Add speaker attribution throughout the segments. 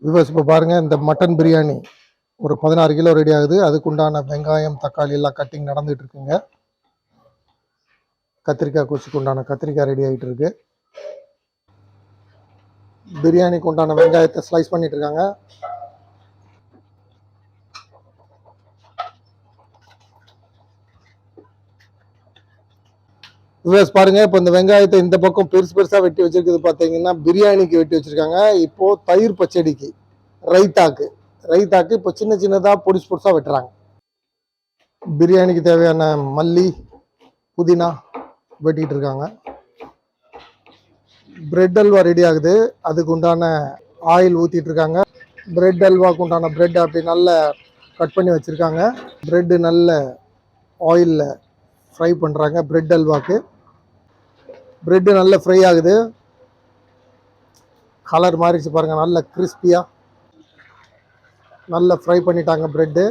Speaker 1: Viewers இப்போ பாருங்கள், இந்த மட்டன் பிரியாணி ஒரு 16 கிலோ ரெடி ஆகுது. அதுக்குண்டான வெங்காயம் தக்காளி எல்லாம் கட்டிங் நடந்துகிட்டு இருக்குங்க. கத்திரிக்காய் குச்சிக்கு உண்டான கத்திரிக்காய் ரெடி ஆகிட்டு இருக்கு. பிரியாணிக்கு உண்டான வெங்காயத்தை ஸ்லைஸ் பண்ணிட்டு இருக்காங்க. விவர்ஸ் பாருங்க, இப்போ இந்த வெங்காயத்தை இந்த பக்கம் பெருசு பெருசாக வெட்டி வச்சிருக்குது பார்த்தீங்கன்னா பிரியாணிக்கு வெட்டி வச்சிருக்காங்க. இப்போ தயிர் பச்சடிக்கு ரைத்தாக்கு இப்போ சின்ன சின்னதாக பொடிசு பொடிசாக வெட்டுறாங்க. பிரியாணிக்கு தேவையான மல்லி புதினா வெட்டிட்டு இருக்காங்க. பிரெட் அல்வா ரெடி ஆகுது. அதுக்கு உண்டான ஆயில் ஊற்றிட்டு இருக்காங்க. பிரெட் அல்வாக்கு உண்டான பிரெட் அப்படி நல்லா கட் பண்ணி வச்சுருக்காங்க. பிரெட்டு நல்ல ஆயிலில் ஃப்ரை பண்ணுறாங்க. பிரெட் அல்வாக்கு பிரெட்டு நல்ல ஃப்ரை ஆகுது. கலர் மாறிடுச்சு பாருங்கள், நல்ல கிறிஸ்பியாக நல்லா ஃப்ரை பண்ணிட்டாங்க. பிரெட்டு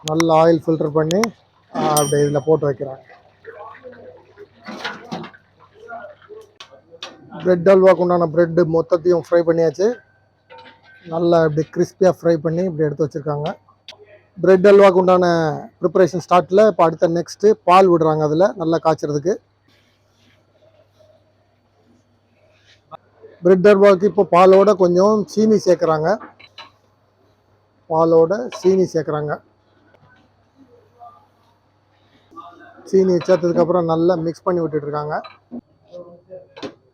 Speaker 1: நல்ல ஆயில் ஃபில்டர் பண்ணி அப்படி இதில் போட்டு வைக்கிறாங்க. பிரெட் அல்வாக்கு உண்டான பிரெட்டு மொத்தத்தையும் ஃப்ரை பண்ணியாச்சு. நல்லா இப்படி கிறிஸ்பியாக ஃப்ரை பண்ணி இப்படி எடுத்து வச்சுருக்காங்க. பிரெட் அல்வாக்கு உண்டான ப்ரிப்பரேஷன் ஸ்டார்ட்டில் இப்போ அடுத்த நெக்ஸ்ட்டு பால் விடுறாங்க. அதில் நல்லா காய்ச்சறதுக்கு பிரெட் அல்வாவுக்கு இப்போ பாலோட கொஞ்சம் சீனி சேர்க்குறாங்க. சீனி சேர்த்ததுக்கப்புறம் நல்லா மிக்ஸ் பண்ணி விட்டுட்ருக்காங்க.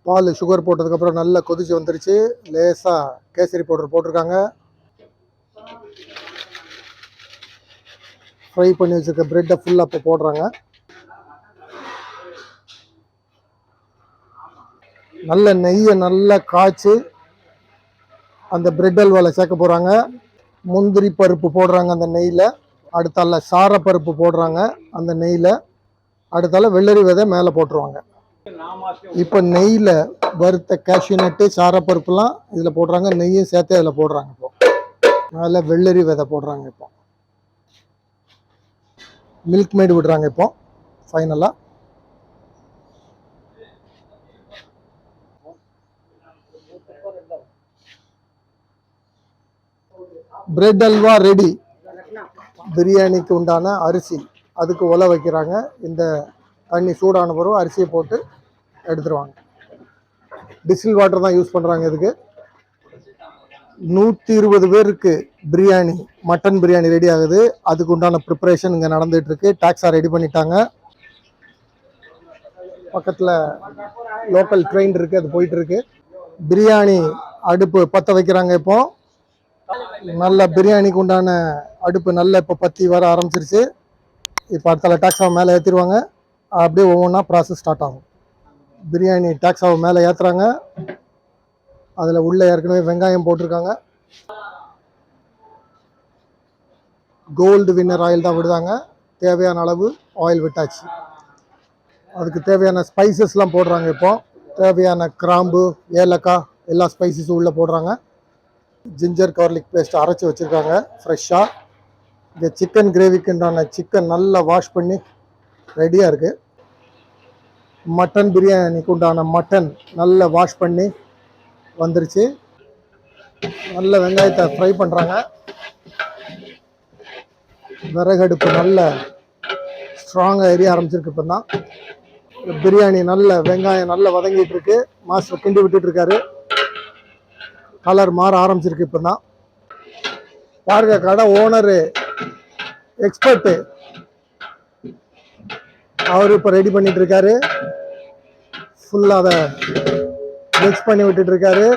Speaker 1: பால் சுகர் போட்டதுக்கப்புறம் நல்லா கொதிச்சு வந்துருச்சு. லேசாக கேசரி பவுடர் போட்டிருக்காங்க. ஃப்ரை பண்ணி வச்சுருக்க பிரெட்டை ஃபுல்லாக இப்போ போடுறாங்க. நல்ல நெய்யை நல்லா காய்ச்சி அந்த பிரெட் அல்வாவில் சேர்க்க போகிறாங்க. முந்திரி பருப்பு போடுறாங்க அந்த நெய்யில். அடுத்தால சாரப்பருப்பு போடுறாங்க அந்த நெய்யில். அடுத்தால வெள்ளரி விதை மேலே போட்டுருவாங்க. இப்போ நெய்யில் வறுத்த கேஷ்யூ நட்டு சாரப்பருப்புலாம் இதில் போடுறாங்க. நெய்யும் சேர்த்து அதில் போடுறாங்க. இப்போ மேலே வெள்ளரி விதை போடுறாங்க. இப்போ மில்க் மேடு விடுறாங்க. இப்போ ஃபைனலாக பிரெட் அல்வா ரெடி. பிரியாணிக்கு உண்டான அரிசி அதுக்கு உலை வைக்கிறாங்க. இந்த தண்ணி சூடான பிறகு அரிசியை போட்டு எடுத்துருவாங்க. டிஸ்டில் வாட்டர் தான் யூஸ் பண்ணுறாங்க இதுக்கு. 120 பேருக்கு பிரியாணி, மட்டன் பிரியாணி ரெடி ஆகுது. அதுக்கு உண்டான ப்ரிப்பரேஷன் இங்கே நடந்துகிட்டு இருக்கு. டாக்ஸா ரெடி பண்ணிட்டாங்க. பக்கத்தில் லோக்கல் ட்ரெயின் இருக்குது, அது போயிட்டுருக்கு. பிரியாணி அடுப்பு பற்ற வைக்கிறாங்க. இப்போ நல்ல பிரியாணிக்கு உண்டான அடுப்பு நல்ல இப்போ பற்றி வர ஆரம்பிச்சிருச்சு. இப்போ அடுத்தால டாக்ஸாவை மேலே ஏற்றிடுவாங்க. அப்படியே ஒவ்வொன்றா ப்ராசஸ் ஸ்டார்ட் ஆகும். பிரியாணி டாக்ஸாவை மேலே ஏற்றுறாங்க. அதில் உள்ளே ஏற்கனவே வெங்காயம் போட்டிருக்காங்க. கோல்டு வின்னர் ஆயில் தான் விடுதாங்க. தேவையான அளவு ஆயில் விட்டாச்சு. அதுக்கு தேவையான ஸ்பைசஸ்லாம் போடுறாங்க. இப்போ தேவையான கிராம்பு, ஏலக்காய் எல்லா ஸ்பைசஸும் உள்ளே போடுறாங்க. ஜிஞ்சர் கார்லிக் பேஸ்ட் அரைச்சி வச்சுருக்காங்க ஃப்ரெஷ்ஷாக. இந்த சிக்கன் கிரேவிக்குண்டான சிக்கன் நல்லா வாஷ் பண்ணி ரெடியாக இருக்குது. மட்டன் பிரியாணிக்கு உண்டான மட்டன் நல்லா வாஷ் பண்ணி வந்துருச்சு. நல்ல வெங்காயத்தை ஃப்ரை பண்ணுறாங்க. விறகடுப்பு நல்ல ஸ்ட்ராங்காக எரிய ஆரம்பிச்சிருக்கு. இப்போ தான் பிரியாணி நல்ல வெங்காயம் நல்லா வதங்கிட்டு இருக்கு. மாஸ்டர் கிண்டி விட்டுட்டு இருக்காரு. கலர் மாற ஆரம்பிச்சிருக்கு. இப்போ தான் பாருங்க, கடை ஓனரு எக்ஸ்பர்ட்டு அவர் இப்போ ரெடி பண்ணிட்டு இருக்காரு. ஃபுல்லாக அதை மிக்ஸ் பண்ணி விட்டுட்டு இருக்காரு.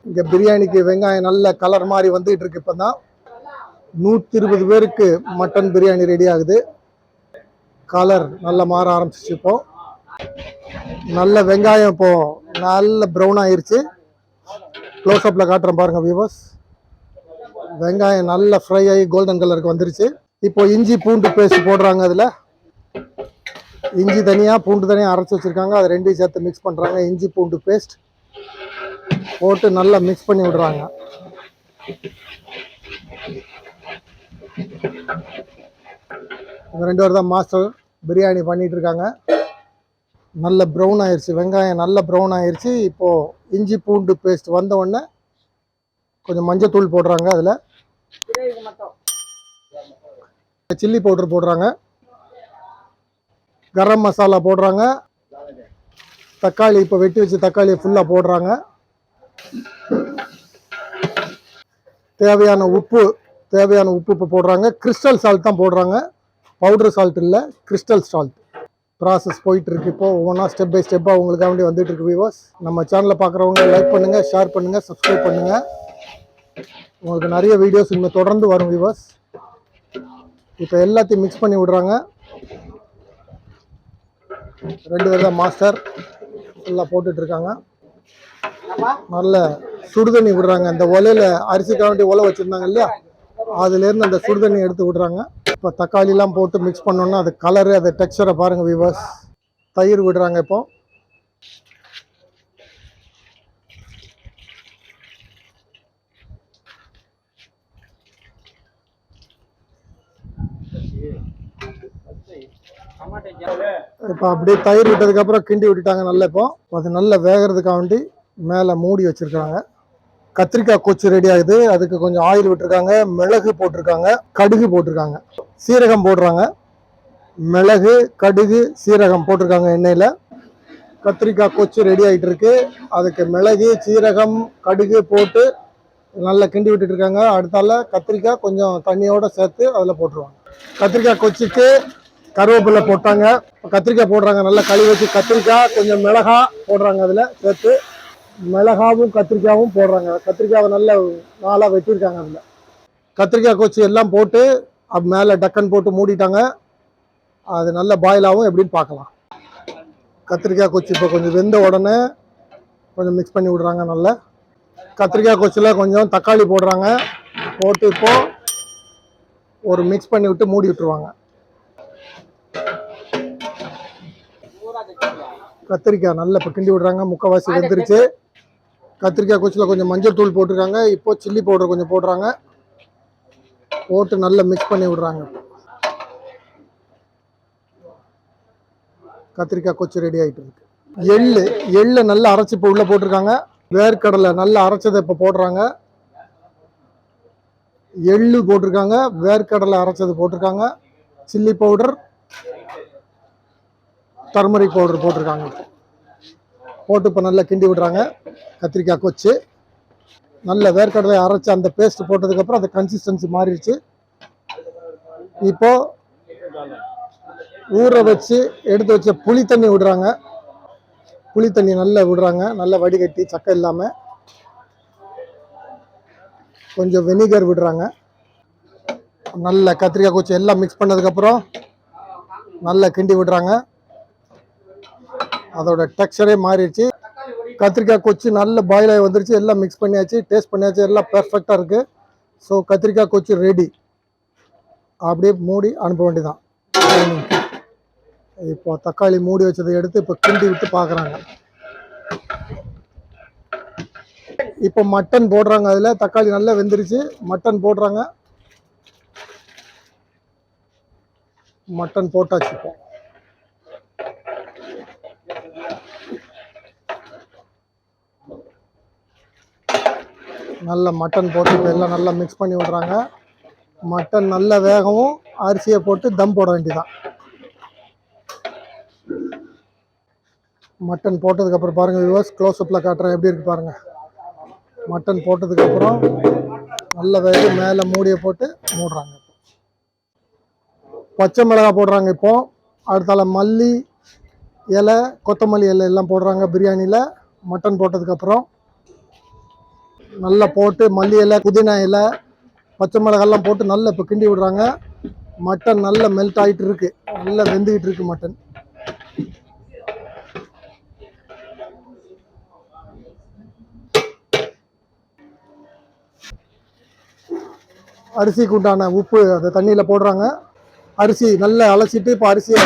Speaker 1: இங்கே பிரியாணிக்கு வெங்காயம் நல்ல கலர் மாதிரி வந்துகிட்டு இருக்கு. இப்போ தான் 120 பேருக்கு மட்டன் பிரியாணி ரெடி ஆகுது. கலர் நல்லா மாற ஆரம்பிச்சிச்சு. இப்போ நல்ல வெங்காயம் இப்போ நல்ல ப்ரௌன் ஆயிருச்சு. க்ளோஸ்அப்பில் காட்டுறேன் பாருங்க வியூவர்ஸ். வெங்காயம் நல்லா ஃப்ரை ஆகி கோல்டன் கலருக்கு வந்துருச்சு. இப்போ இஞ்சி பூண்டு பேஸ்ட் போடுறாங்க. அதில் இஞ்சி தனியாக பூண்டு தனியாக அரைச்சி வச்சுருக்காங்க. அதை ரெண்டையும் சேர்த்து மிக்ஸ் பண்ணுறாங்க. இஞ்சி பூண்டு பேஸ்ட் போட்டு நல்லா மிக்ஸ் பண்ணி விடுறாங்க. இந்த 2 பேர் தான் மாஸ்டர் பிரியாணி பண்ணிட்டு இருக்காங்க. நல்ல ப்ரௌன் ஆயிடுச்சு, வெங்காயம் நல்ல ப்ரௌன் ஆயிடுச்சு. இப்போது இஞ்சி பூண்டு பேஸ்ட் வந்த உடனே கொஞ்சம் மஞ்சத்தூள் போடுறாங்க, அதில் சில்லி பவுடர் போடுறாங்க, கரம் மசாலா போடுறாங்க, தக்காளி இப்போ வெட்டி வச்சு தக்காளியை ஃபுல்லாக போடுறாங்க, தேவையான உப்பு இப்போ போடுறாங்க. கிறிஸ்டல் சால்ட் தான் போடுறாங்க, பவுடர் சால்ட் இல்லை, கிறிஸ்டல் சால்ட். ப்ராசஸ் போயிட்டுருக்கு. இப்போது ஒவ்வொன்றா ஸ்டெப் பை ஸ்டெப்பாக உங்களுக்காக வேண்டி வந்துட்டுருக்கு வியூவர்ஸ். நம்ம சேனலை பார்க்குறவங்க லைக் பண்ணுங்கள், ஷேர் பண்ணுங்கள், சப்ஸ்கிரைப் பண்ணுங்கள். உங்களுக்கு நிறைய வீடியோஸ் இன்னும் தொடர்ந்து வரும் வியூவர்ஸ். இப்போ எல்லாத்தையும் மிக்ஸ் பண்ணி விடுறாங்க. 2 பேர் தான் மாஸ்டர் எல்லாம் போட்டுட்ருக்காங்க. நல்ல சுடுதண்ணி விடுறாங்க. அந்த ஒலையில் அரிசிக்காக வேண்டி ஒலை வச்சுருந்தாங்க இல்லையா, அதுலேருந்து அந்த சுடுதண்ணி எடுத்து விடுறாங்க. இப்போ தக்காளிலாம் போட்டு மிக்ஸ் பண்ணோன்னா அது கலரு, அது டெக்ஸ்சரை பாருங்கள் வியூவர்ஸ். தயிர் விடுறாங்க. இப்போ அப்படியே தயிர் விட்டதுக்கப்புறம் கிண்டி விட்டுட்டாங்க நல்லா. இப்போ அது நல்லா வேகிறதுக்காக வேண்டி மேலே மூடி வச்சுருக்காங்க. கத்திரிக்காய் கொச்சு ரெடி ஆகுது. அதுக்கு கொஞ்சம் ஆயில் விட்டுருக்காங்க, மிளகு போட்டிருக்காங்க, கடுகு போட்டிருக்காங்க, சீரகம் போடுறாங்க. மிளகு, கடுகு, சீரகம் போட்டிருக்காங்க எண்ணெயில். கத்திரிக்காய் கொச்சு ரெடி ஆகிட்டு இருக்கு. அதுக்கு மிளகு, சீரகம், கடுகு போட்டு நல்லா கிண்டி விட்டுட்டு இருக்காங்க. அடுத்தால கத்திரிக்காய் கொஞ்சம் தண்ணியோட சேர்த்து அதில் போட்டுருவாங்க. கத்திரிக்காய் கொச்சுக்கு கருவேப்பிலை போட்டாங்க. கத்திரிக்காய் போடுறாங்க, நல்லா கழுவி வச்சு கத்திரிக்காய் கொஞ்சம் மிளகா போடுறாங்க, அதில் சேர்த்து மிளகாவும் கத்திரிக்காயும் போடுறாங்க. கத்திரிக்காவை நல்லா 4ஆக வெட்டியிருக்காங்க. அதில் கத்திரிக்காய் கொச்சு எல்லாம் போட்டு அது மேலே டக்கன் போட்டு மூடிட்டாங்க. அது நல்ல பாயில் ஆகும், எப்படின்னு பார்க்கலாம். கத்திரிக்காய் கொச்சு இப்போ கொஞ்சம் வெந்த உடனே கொஞ்சம் மிக்ஸ் பண்ணி விடுறாங்க நல்லா. கத்திரிக்காய் கொச்சில் கொஞ்சம் தக்காளி போடுறாங்க, போட்டு இப்போது ஒரு மிக்ஸ் பண்ணி விட்டு மூடி விட்டுருவாங்க. கத்திரிக்காய் நல்லா இப்போ கிண்டி விடுறாங்க. முக்கால்வாசி வெந்துருச்சு. கத்திரிக்காய் கொச்சில் கொஞ்சம் மஞ்சள் தூள் போட்டிருக்காங்க. இப்போது சில்லி பவுடர் கொஞ்சம் போடுறாங்க, போட்டு நல்லா மிக்ஸ் பண்ணி விடுறாங்க. கத்திரிக்காய் கொச்சு ரெடி ஆகிட்டு இருக்கு. எள்ளு நல்லா அரைச்சி இப்போ உள்ளே போட்டிருக்காங்க. வேர்க்கடலை நல்லா அரைச்சதை இப்போ போடுறாங்க. எள்ளு போட்டிருக்காங்க, வேர்க்கடலை அரைச்சது போட்டிருக்காங்க, சில்லி பவுடர், டர்மரிக் பவுடர் போட்டிருக்காங்க. போட்டு இப்போ நல்லா கிண்டி விடுறாங்க. கத்திரிக்காய் கொச்சு நல்ல வேர்க்கடலை அரைச்சி அந்த பேஸ்ட் போட்டதுக்கப்புறம் அந்த கன்சிஸ்டன்சி மாறிடுச்சு. இப்போ ஊற வச்சு எடுத்து வச்ச புளி தண்ணி விடுறாங்க. புளி தண்ணி நல்லா விடுறாங்க, நல்லா வடிகட்டி சக்கை இல்லாமல். கொஞ்சம் வினிகர் விடுறாங்க. நல்ல கத்திரிக்காய் கொச்சு எல்லாம் மிக்ஸ் பண்ணதுக்கப்புறம் நல்லா கிண்டி விடுறாங்க. அதோட டெக்ஸ்சரே மாறிடுச்சு. கத்திரிக்காய் கொச்சு நல்ல பாயில் ஆகி வந்துருச்சு. எல்லாம் மிக்ஸ் பண்ணியாச்சு, டேஸ்ட் பண்ணியாச்சு, எல்லாம் பெர்ஃபெக்டாக இருக்குது. ஸோ கத்திரிக்காய் கொச்சு ரெடி. அப்படியே மூடி அனுப்ப வேண்டியதான். இப்போ தக்காளி மூடி வச்சதை எடுத்து இப்போ கிண்டி விட்டு பார்க்குறாங்க. இப்போ மட்டன் போடுறாங்க. அதில் தக்காளி நல்லா வெந்துருச்சு. மட்டன் போடுறாங்க. மட்டன் போட்டாச்சு. இப்போ நல்ல மட்டன் போட்டு இப்போ எல்லாம் நல்லா மிக்ஸ் பண்ணி விடுறாங்க. மட்டன் நல்லா வேகவும் அரிசியை போட்டு தம் போட வேண்டியதான். மட்டன் போட்டதுக்கப்புறம் பாருங்கள் வியூவர்ஸ், க்ளோஸ்அப்பில் காட்டுறேன் எப்படி இருக்குது பாருங்கள். மட்டன் போட்டதுக்கப்புறம் நல்ல வேக மேலே மூடியை போட்டு மூடுறாங்க. பச்சை மிளகாய் போடுறாங்க. இப்போது அடுத்தால மல்லி இலை, கொத்தமல்லி இலை எல்லாம் போடுறாங்க பிரியாணியில். மட்டன் போட்டதுக்கப்புறம் நல்லா போட்டு மல்லி இலை, புதினா இலை, பச்சை மிளகாயெல்லாம் போட்டு நல்லா இப்போ கிண்டி விடுறாங்க. மட்டன் நல்லா மெல்ட் ஆகிட்டு இருக்கு, நல்லா வெந்துக்கிட்டு இருக்கு மட்டன். அரிசிக்கு உண்டான உப்பு அந்த தண்ணியில் போடுறாங்க. அரிசி நல்லா அலசிட்டு இப்போ அரிசியை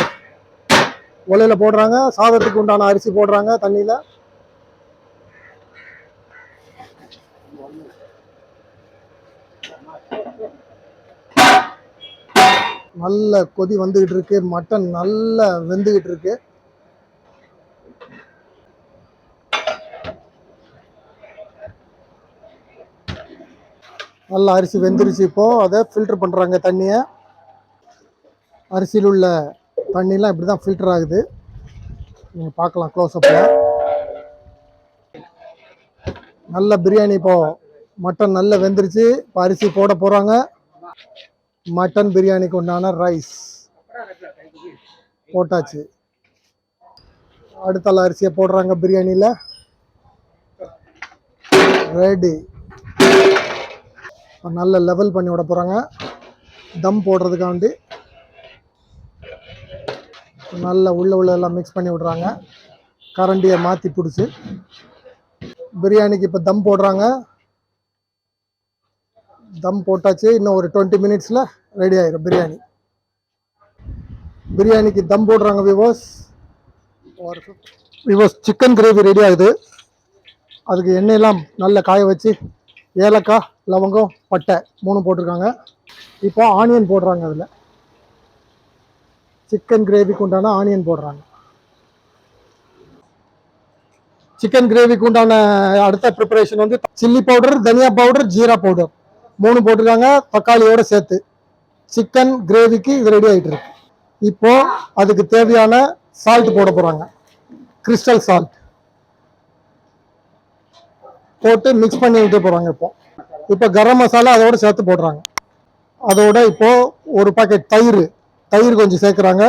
Speaker 1: ஒலையில் போடுறாங்க. சாதத்துக்கு உண்டான அரிசி போடுறாங்க தண்ணியில். நல்ல கொதி வந்துக்கிட்டு இருக்கு. மட்டன் நல்லா வெந்துக்கிட்டு இருக்கு. நல்லா அரிசி வெந்துருச்சு. இப்போது அதை ஃபில்ட்ரு பண்ணுறாங்க தண்ணியை. அரிசியில் உள்ள தண்ணிலாம் இப்படி தான் ஃபில்டர் ஆகுது. நீங்கள் பார்க்கலாம் க்ளோஸ்அப்பில். நல்ல பிரியாணி இப்போது மட்டன் நல்லா வெந்துருச்சு. இப்போ அரிசி போட போகிறாங்க. மட்டன் பிரியாணிக்கு உண்டான ரைஸ் போட்டாச்சு. அடுத்த அரிசியை போடுறாங்க பிரியாணியில். ரெடி. நல்ல லெவல் பண்ணி விட போகிறாங்க. தம் போடுறதுக்காண்டி நல்ல உள்ள எல்லாம் மிக்ஸ் பண்ணி விடுறாங்க. கரண்டியை மாற்றி பிடிச்சி பிரியாணிக்கு இப்போ தம் போடுறாங்க. தம் போட்டாச்சு. இன்னும் ஒரு 20 மினிட்ஸில் ரெடி ஆயிடும் பிரியாணி. பிரியாணிக்கு தம் போடுறாங்க விவோஸ். சிக்கன் கிரேவி ரெடி ஆகுது. அதுக்கு எண்ணெயெல்லாம் நல்லா காய வச்சு ஏலக்காய், லவங்கம், பட்டை 3 போட்டிருக்காங்க. இப்போ ஆனியன் போடுறாங்க. அதில் சிக்கன் கிரேவிக்கு உண்டான ஆனியன் போடுறாங்க. சிக்கன் கிரேவிக்கு உண்டான அடுத்த ப்ரிப்பரேஷன் வந்து சில்லி பவுடர், தனியா பவுடர், ஜீரா பவுடர் 3 போட்டிருக்காங்க தக்காளியோடு சேர்த்து. சிக்கன் கிரேவிக்கு இது ரெடி ஆகிட்டு இருக்கு. இப்போ அதுக்கு தேவையான சால்ட் போட போகிறாங்க. கிறிஸ்டல் சால்ட் போட்டு மிக்ஸ் பண்ணி விட்டு போகிறாங்க. இப்போ கரம் மசாலா அதோடு சேர்த்து போடுறாங்க. அதோட இப்போது ஒரு பாக்கெட் தயிர் கொஞ்சம் சேர்க்குறாங்க.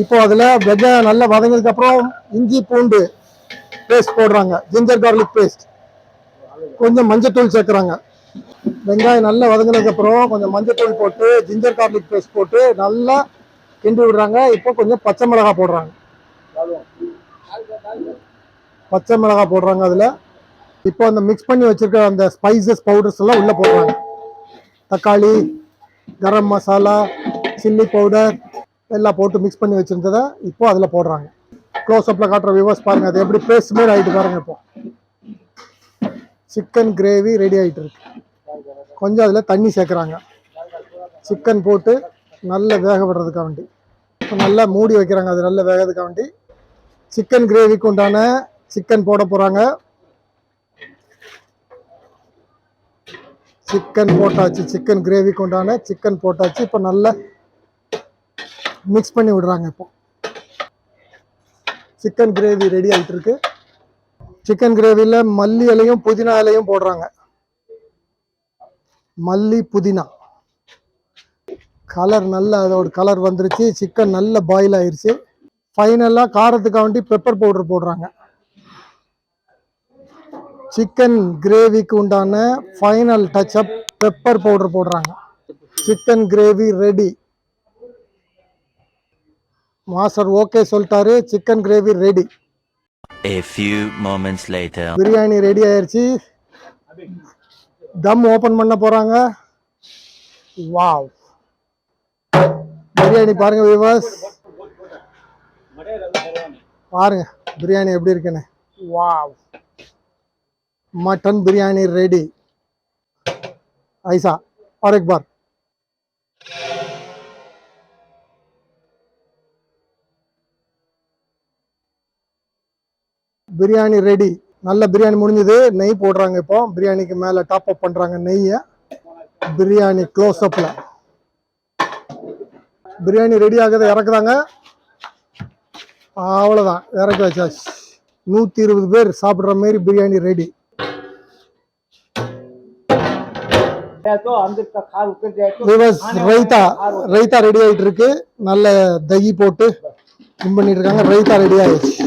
Speaker 1: இப்போ அதில் வெங்காயம் நல்லா வதங்கினதுக்கப்புறம் இஞ்சி பூண்டு பேஸ்ட் போடுறாங்க. Ginger garlic paste. கொஞ்சம் மஞ்சத்தூள் சேர்க்குறாங்க. வெங்காயம் நல்லா வதங்கினதுக்கப்புறம் கொஞ்சம் மஞ்சத்தூள் போட்டு ஜிஞ்சர் கார்லிக் பேஸ்ட் போட்டு நல்லா கிண்டி விடுறாங்க. இப்போ கொஞ்சம் பச்சை மிளகாய் போடுறாங்க. அதில் இப்போ அந்த மிக்ஸ் பண்ணி வச்சுருக்க அந்த ஸ்பைசஸ் பவுடர்ஸ் எல்லாம் உள்ளே போடுறாங்க. தக்காளி, கரம் மசாலா, சில்லி பவுடர் எல்லாம் போட்டு மிக்ஸ் பண்ணி வச்சுருந்ததை இப்போ அதில் போடுறாங்க. க்ளோஸ்அப்பில் காட்டுற வியூவர்ஸ் பாருங்கள், அது எப்படி பேஸ்ட் மாதிரி ஆகிட்டு பாருங்கள். இப்போ சிக்கன் கிரேவி ரெடி ஆகிட்டு இருக்கு. கொஞ்சம் அதில் தண்ணி சேர்க்குறாங்க. சிக்கன் போட்டு நல்லா வேக விடுறதுக்காக வேண்டி நல்லா மூடி வைக்கிறாங்க. அது நல்லா வேகிறதுக்காக வேண்டி சிக்கன் கிரேவிக்கு உண்டான சிக்கன் போட போகிறாங்க. சிக்கன் போட்டாச்சு. சிக்கன் கிரேவிக்கு உண்டான சிக்கன் போட்டாச்சு. இப்போ நல்லா மிக்ஸ் பண்ணி விடுறாங்க. இப்போ சிக்கன் கிரேவி ரெடி ஆகிட்டு இருக்கு. சிக்கன் கிரேவியில் மல்லி இலையும் புதினா இலையும் போடுறாங்க. மல்லி, புதினா. கலர் நல்லா அதோட கலர் வந்துருச்சு. சிக்கன் நல்லா பாயில் ஆயிடுச்சு. ஃபைனலாக காரத்துக்காக வேண்டி பெப்பர் பவுடர் போடுறாங்க. சிக்கன் கிரேவிக்கு உண்டான ஃபைனல் டச்சப் பெப்பர் பவுடர் போடுறாங்க. Chicken gravy ready. Master okay சொல்லிட்டாரு. Chicken gravy ready.
Speaker 2: A few moments later.
Speaker 1: Biryani ready ஆயிருச்சு. தம் ஓபன் பண்ண போறாங்க. வாவ், பிரியாணி பாருங்க வியூவர்ஸ். பாருங்க பிரியாணி எப்படி இருக்குன்னு. Wow, mutton biryani ready. ऐसा और एक बार. பிரியாணி ரெடி. நல்ல பிரியாணி முடிஞ்சது. நெய் போடுறாங்க. இப்போ பிரியாணிக்கு மேலே டாப் அப் பண்ணுறாங்க நெய்யை. பிரியாணி க்ளோஸ் அப்பில் பிரியாணி ரெடி ஆகுது. இறக்குறாங்க. அவ்வளோதான், இறக்கி வச்சாச்சு. 120 பேர் சாப்பிட்ற மாரி பிரியாணி ரெடி. ரைத்தா ரெடி ஆகிட்டு இருக்கு. நல்ல தகி போட்டு பண்ணிட்டு இருக்காங்க. ரைத்தா ரெடி ஆயிடுச்சு.